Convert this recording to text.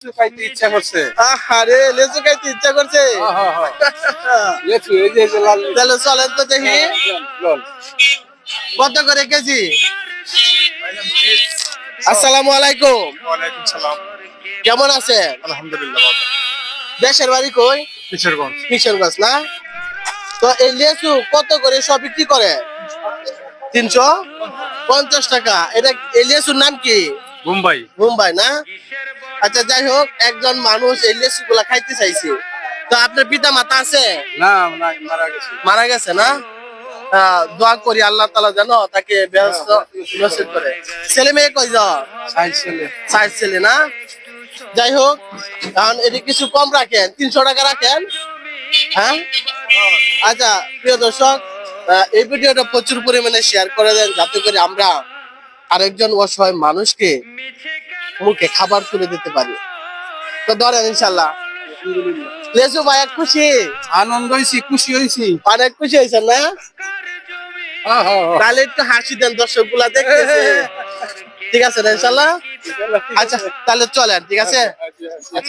খাইতে ইচ্ছা করছে। আরে লেচু খাইতে ইচ্ছা করছে। লেচু এই যে লাল তাহলে চলেন তো দেখি লাল। কত করে কেজি। আসসালামু আলাইকুম। ওয়ালাইকুম সালাম। কেমন আছেন? আলহামদুলিল্লাহ বাবা। দেশের বাড়ি কই? কিশোরগঞ্জ। কিশোরগঞ্জ না? তো এই লেচু কত করে সব বিক্রি করে? 350 টাকা। এটা এই লেচুর নাম কি? মুম্বাই। মুম্বাই না? আচ্ছা যাই হোক, একজন মানুষ এই লেচু গুলা খাইতে চাইছে। তো আপনার পিতা মাতা আছে? না না মারা গেছে। মারা গেছে না? দোয়া করি আল্লাহ তাআলা যেন তাকে ব্যস্ত নসিব করে। ছেলে মেয়ে কয়জন? সাইজ ছেলে। 60 ছেলে না? যাই হোক, কারণ এটি কিছু কম রাখেন, 300 টাকা রাখেন। হ্যাঁ, আচ্ছা প্রিয় দর্শক, এই ভিডিওটা প্রচুর পরিমাণে শেয়ার করে দেন যাতে করে আমরা আরেকজন অসহায় মানুষকে মুখে খাবার তুলে দিতে পারি। তো ধরেন ইনশাল্লাহ। লেচু ভাই খুশি? আনন্দ হয়েছি, খুশি হয়েছি। অনেক খুশি হয়েছেন না? তাহলে একটু হাসি দেন, দর্শক গুলা দেখতেছে। ঠিক আছে না ইনশাল্লাহ? আচ্ছা তাহলে চলেন, ঠিক আছে। আচ্ছা।